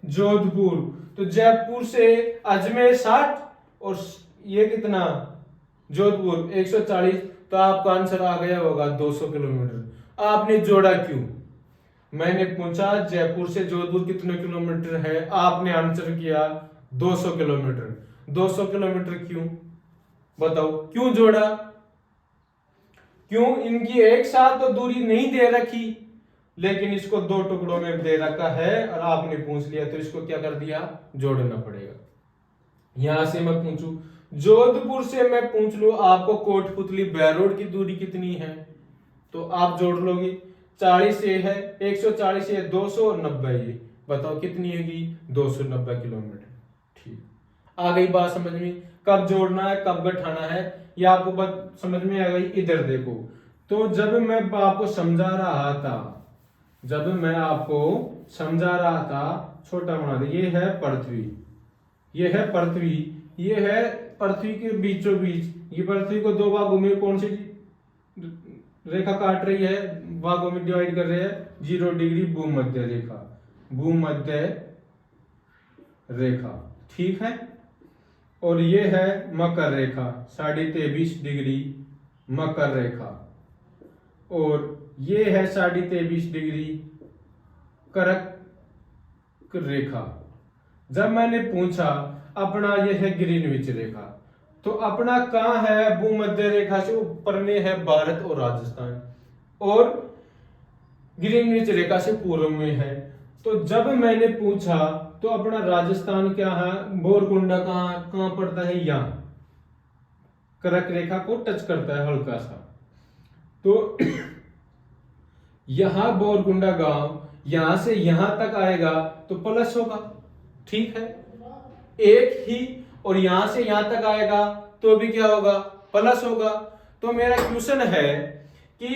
Speaker 1: जोधपुर, तो जयपुर से अजमेर 60 और ये कितना जोधपुर 140, तो आपका आंसर आ गया होगा 200 किलोमीटर। आपने जोड़ा क्यों? मैंने पूछा जयपुर से जोधपुर कितने किलोमीटर है, आपने आंसर किया 200 किलोमीटर। 200 किलोमीटर क्यों बताओ, क्यों जोड़ा? क्यों? इनकी एक साथ तो दूरी नहीं दे रखी, लेकिन इसको दो टुकड़ों में दे रखा है और आपने पूछ लिया, तो इसको क्या कर दिया, जोड़ना पड़ेगा। यहां से मैं पूछूं जोधपुर से, मैं पूछ लू आपको कोटपुतली रोड की दूरी कितनी है, तो आप जोड़ लोगे 40 से है 140 से 200 और 90 ये बताओ कितनी होगी, 290 किलोमीटर। ठीक, आ गई बात समझ में? कब जोड़ना है कब घटाना है ये आपको बात समझ में आ गई। इधर देखो, तो जब मैं आपको समझा रहा था, जब मैं आपको समझा रहा था, छोटा बना दे, ये है पृथ्वी, ये है पृथ्वी, ये है पृथ्वी के बीचों बीच, ये पृथ्वी को दो भागों में कौन सी रेखा काट रही है, भागों में डिवाइड कर रहे हैं, 0 डिग्री भूमध्य रेखा, भूमध्य रेखा, ठीक है। और ये है मकर रेखा 23.5 डिग्री मकर रेखा, और ये है 23.5 डिग्री कर्क रेखा। जब मैंने पूछा अपना ये है ग्रीनविच रेखा, तो अपना कहाँ है, भूमध्य रेखा से ऊपर में है भारत और राजस्थान, और ग्रीनविच रेखा से पूर्व में है। तो जब मैंने पूछा तो अपना राजस्थान क्या है, बोरकुंडा कहाँ पड़ता है, यहाँ कर्क रेखा को टच करता है हल्का सा, तो यहां बोरकुंडा गांव यहां से यहां तक आएगा तो प्लस होगा, ठीक है, एक ही, और यहां से यहां तक आएगा तो भी क्या होगा, प्लस होगा। तो मेरा क्वेश्चन है कि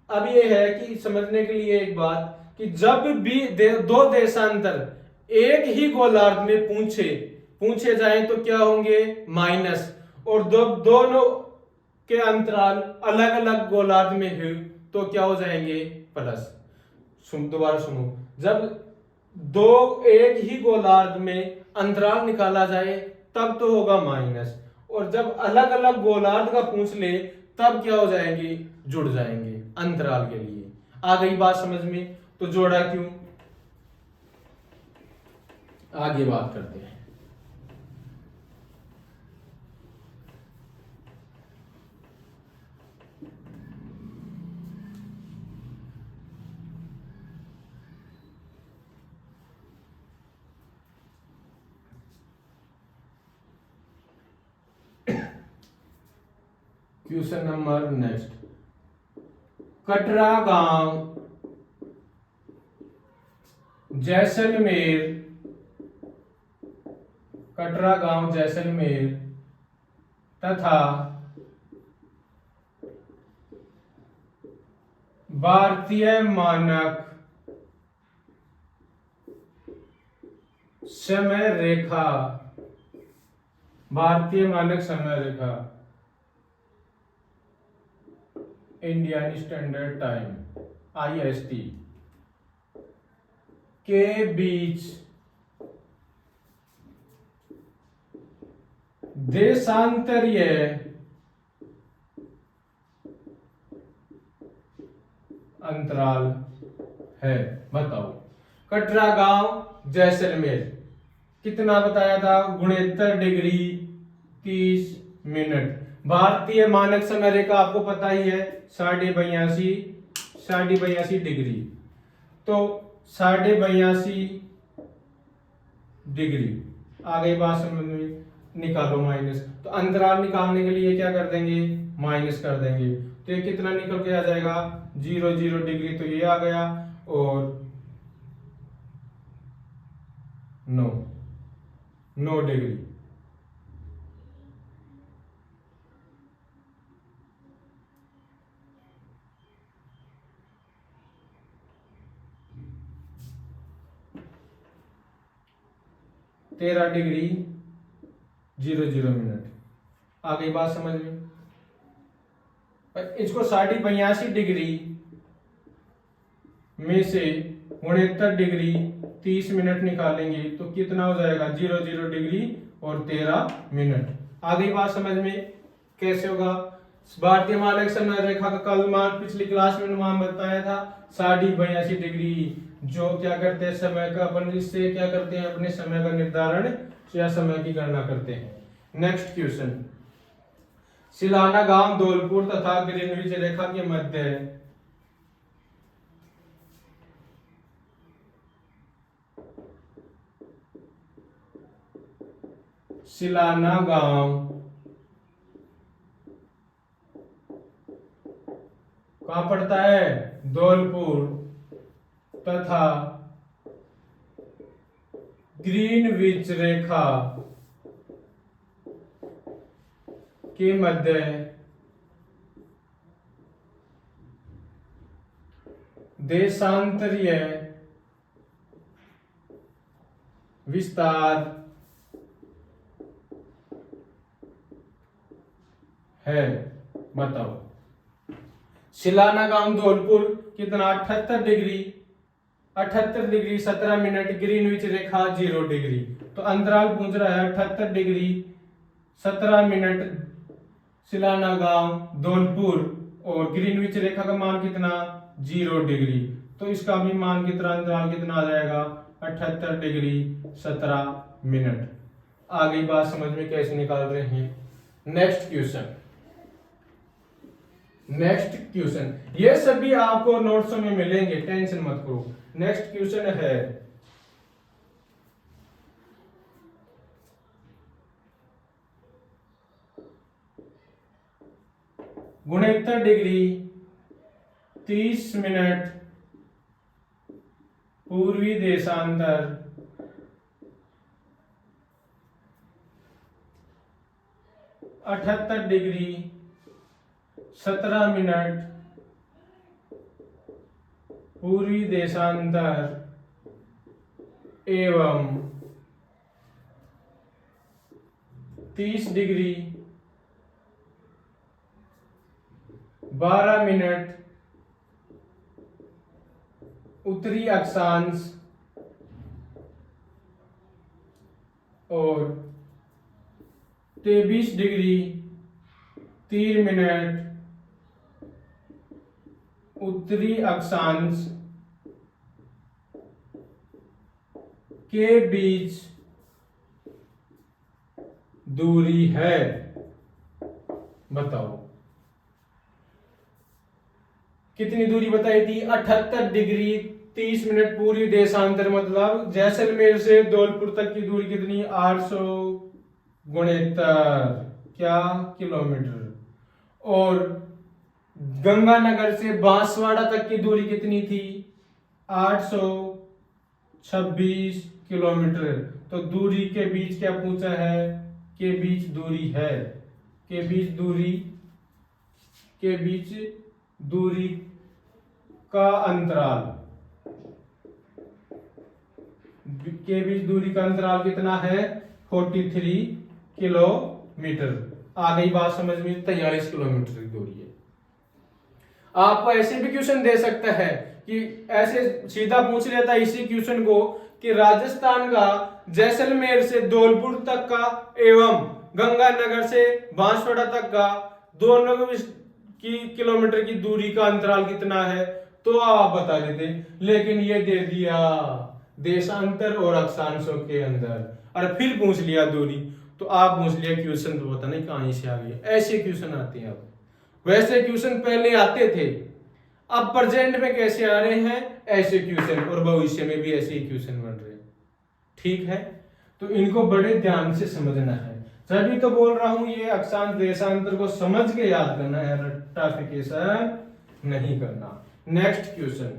Speaker 1: अब ये है कि समझने के लिए एक बात, कि जब भी दो देशांतर एक ही गोलार्ध में पूछे जाए तो क्या होंगे, माइनस, और दोनों के अंतराल अलग अलग गोलार्ध में हो तो क्या हो जाएंगे, प्लस। दोबारा सुनो, जब दो एक ही गोलार्ध में अंतराल निकाला जाए तब तो होगा माइनस, और जब अलग अलग गोलार्ध का पूछ ले तब क्या हो जाएंगे, जुड़ जाएंगे। अंतराल के लिए। आ गई बात समझ में? तो जोड़ा क्यों, आगे बात करते हैं। क्वेश्चन नंबर नेक्स्ट, कटरा गांव जैसलमेर, कटरा गांव जैसलमेर तथा भारतीय मानक समय रेखा, भारतीय मानक समय रेखा इंडियन स्टैंडर्ड टाइम IST के बीच देशांतरीय अंतराल है। बताओ, कटरा गांव जैसलमेर कितना बताया था, 69 डिग्री 30 मिनट। भारतीय मानक समय रेखा आपको पता ही है 82.82 डिग्री, तो 82.82 डिग्री। आ गई बात समझ में? निकालो माइनस, तो अंतराल निकालने के लिए क्या कर देंगे, माइनस कर देंगे। तो ये कितना निकल के आ जाएगा, 0 डिग्री, तो ये आ गया, और 9 डिग्री। तेरह डिग्री 00 मिनट। आ गई बात समझ में? इसको 82 डिग्री में से 69 डिग्री 30 मिनट निकालेंगे तो कितना हो जाएगा, 00 डिग्री और 13 मिनट। आ गई बात समझ में? कैसे होगा, भारतीय मानक समय रेखा का कल मान पिछली क्लास में मान बताया था 82 डिग्री, जो क्या करते हैं, समय का अपन इससे क्या करते हैं, अपने समय का निर्धारण या समय की गणना करते हैं। नेक्स्ट क्वेश्चन, सिलाना गांव धौलपुर तथा ग्रीनविच रेखा के मध्य सिलाना गांव कहां पड़ता है, धौलपुर तथा ग्रीनविच रेखा के मध्य देशांतरीय विस्तार है। बताओ, सिलाना गांव धौलपुर कितना, 78 डिग्री 17 मिनट, ग्रीनविच रेखा 0 डिग्री। तो अंतराल पूछ रहा है 78 डिग्री 17 मिनट सिलाना गांव धौलपुर, और ग्रीनविच रेखा का मान कितना, 0 डिग्री। तो इसका भी मान कितना, अंतराल कितना आ जाएगा, 78 डिग्री 17 मिनट। आ गई बात समझ में? कैसे निकाल रहे हैं। नेक्स्ट क्वेश्चन, नेक्स्ट क्वेश्चन, ये सभी आपको नोट्स में मिलेंगे, टेंशन मत करो। नेक्स्ट क्वेश्चन है, 69 डिग्री 30 मिनट पूर्वी देशांतर 78 डिग्री 17 मिनट पूर्वी देशांतर एवं 30 डिग्री 12 मिनट उत्तरी अक्षांश और 23 डिग्री 3 मिनट उत्तरी अक्षांश के बीच दूरी है। बताओ कितनी दूरी बताई थी? 78 डिग्री 30 मिनट पूरी देशांतर, मतलब जैसलमेर से धौलपुर तक की दूरी कितनी? 800 गुणितर क्या किलोमीटर। और गंगानगर से बांसवाड़ा तक की दूरी कितनी थी? 826 किलोमीटर। तो दूरी के बीच क्या पूछा है? के बीच दूरी है। के बीच दूरी का अंतराल, के बीच दूरी का अंतराल कितना है? 43 किलोमीटर। आ गई बात समझ में? 43 किलोमीटर की दूरी है। आपको ऐसे भी क्वेश्चन दे सकता है कि ऐसे सीधा पूछ लेता है इसी क्वेश्चन को कि राजस्थान का जैसलमेर से धौलपुर तक का एवं गंगानगर से बांसवाड़ा तक का दोनों की किलोमीटर की दूरी का अंतराल कितना है, तो आप बता देते। लेकिन ये दे दिया देशांतर और अक्षांशों के अंदर, और फिर पूछ लिया दूरी। तो आप पूछ लिया क्वेश्चन, तो पता नहीं कहां से आ गया। ऐसे क्वेश्चन आते हैं। अब वैसे क्वेश्चन पहले आते थे, अब प्रेजेंट में कैसे आ रहे हैं? ऐसे क्वेश्चन, और भविष्य में भी ऐसे ही क्वेश्चन बन रहे हैं। ठीक है, तो इनको बड़े ध्यान से समझना है। तभी तो बोल रहा हूं ये अक्षांश देशांतर को समझ के याद करना है, रट्टाफिकेशन नहीं करना। नेक्स्ट क्वेश्चन,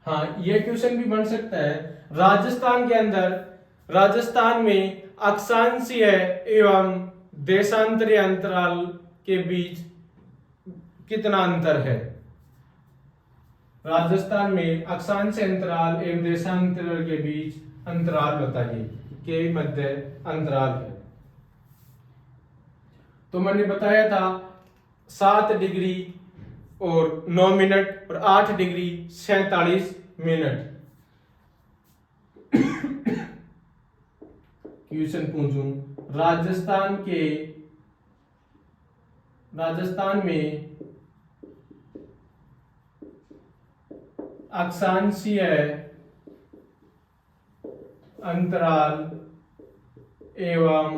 Speaker 1: हाँ ये क्वेश्चन भी बन सकता है। राजस्थान के अंदर, राजस्थान में अक्षांशीय एवं देशांतरीय अंतराल के बीच कितना अंतर है? राजस्थान में अक्षांशीय अंतराल एवं देशांतराल के बीच अंतराल बताइए, के मध्य अंतराल है। तो मैंने बताया था 7 डिग्री और 9 मिनट और 8 डिग्री 47 मिनट। क्वेश्चन पूछूं, राजस्थान में अक्षांशीय अंतराल एवं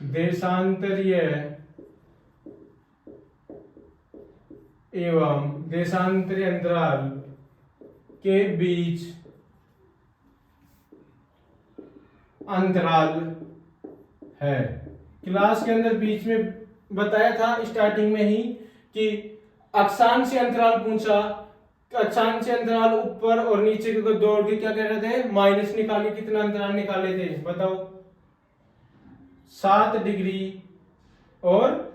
Speaker 1: देशांतरीय अंतराल के बीच अंतराल है। क्लास के अंदर बीच में बताया था स्टार्टिंग में ही कि अक्षांशीय अंतराल पूछा। अक्षांशीय अंतराल ऊपर और नीचे को दौड़ के क्या कह रहे थे? माइनस निकाले। कितना अंतराल निकाले थे बताओ? 7 डिग्री और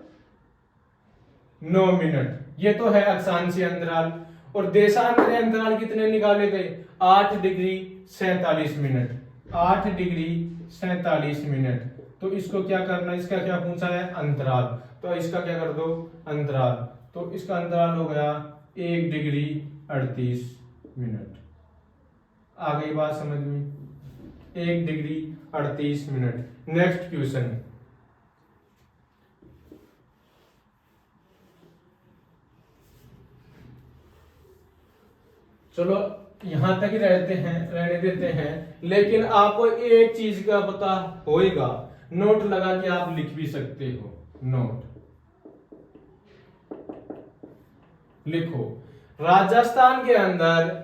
Speaker 1: 9 मिनट। ये तो है अक्षांशीय अंतराल। और देशांतरीय अंतराल कितने निकाले थे? 8 डिग्री 47 मिनट। 8 degree 47 minute. तो इसको क्या करना? इसका क्या पूछा है? अंतराल। तो इसका क्या कर दो? अंतराल। तो इसका अंतराल हो गया 1 डिग्री 38 मिनट। आ गई बात समझ में? 1 डिग्री 38 मिनट। नेक्स्ट क्वेश्चन, चलो यहां तक ही रहने देते हैं। लेकिन आपको एक चीज का पता होएगा, नोट लगा के आप लिख भी सकते हो। नोट लिखो, राजस्थान के अंदर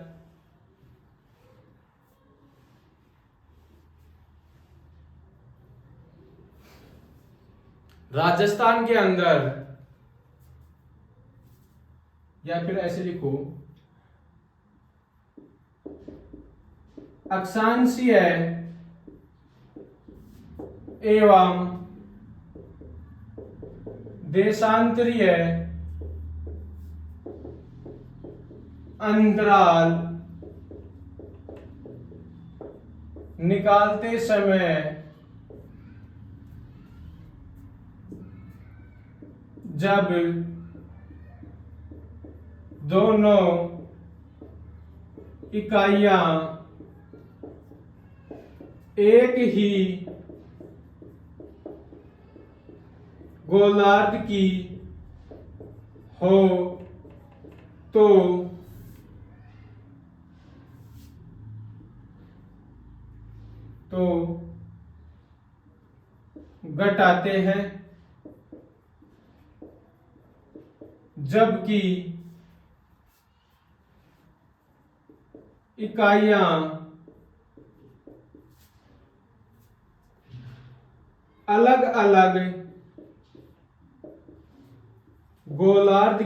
Speaker 1: या फिर ऐसे लिखो, अक्षांशीय एवं देशांतरीय अंतराल निकालते समय जब दोनों इकाइयां एक ही गोलार्ध की हो तो घटाते हैं, जबकि इकाइयां अलग अलग गोलार्ध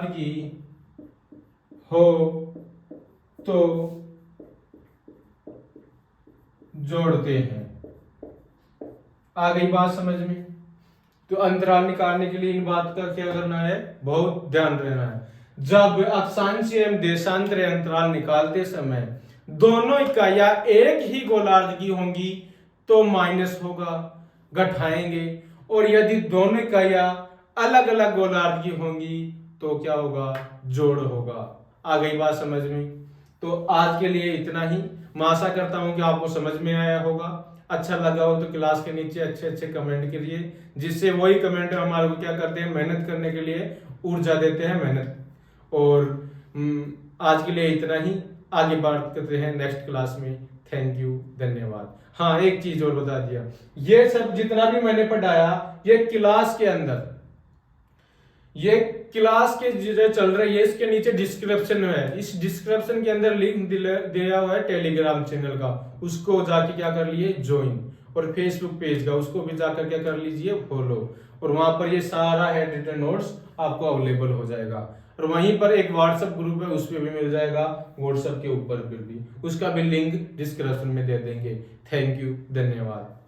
Speaker 1: की हो तो जोड़ते हैं। आ गई बात समझ में? तो अंतराल निकालने के लिए इन बात का क्या करना है, बहुत ध्यान रहना है। जब अक्षांशीय एवं देशांतरीय अंतराल निकालते समय दोनों इकाइयां एक ही गोलार्ध की होंगी तो माइनस होगा, घटाएंगे। और यदि दोनों इकाइयां अलग अलग गोलार्ध की होंगी तो क्या होगा, जोड़ होगा। आ गई बात समझ में? तो आज के लिए इतना ही। मैं आशा करता हूं कि आपको समझ में आया होगा। अच्छा लगा हो तो क्लास के नीचे अच्छे अच्छे कमेंट करिए, जिससे वही कमेंट हमारे को क्या करते हैं, मेहनत करने के लिए ऊर्जा देते हैं, मेहनत। और आज के लिए इतना ही। आगे बात करते हैं नेक्स्ट क्लास में। थैंक यू, धन्यवाद। हाँ, एक चीज और बता दिया, ये सब जितना भी मैंने पढ़ाया ये क्लास के अंदर, ये क्लास के जो चल रही है इसके नीचे डिस्क्रिप्शन में है। इस डिस्क्रिप्शन के अंदर लिंक दिया हुआ है टेलीग्राम चैनल का, उसको जाके क्या कर लिए, ज्वाइन। और फेसबुक पेज का, उसको भी जाकर क्या कर लीजिए, फॉलो। और वहां पर ये सारा हैंड रिटन नोट्स आपको अवेलेबल हो जाएगा। और वहीं पर एक व्हाट्सएप ग्रुप है, उस पर भी मिल जाएगा, व्हाट्सएप के ऊपर भी, उसका भी लिंक डिस्क्रिप्शन में दे देंगे। थैंक यू, धन्यवाद।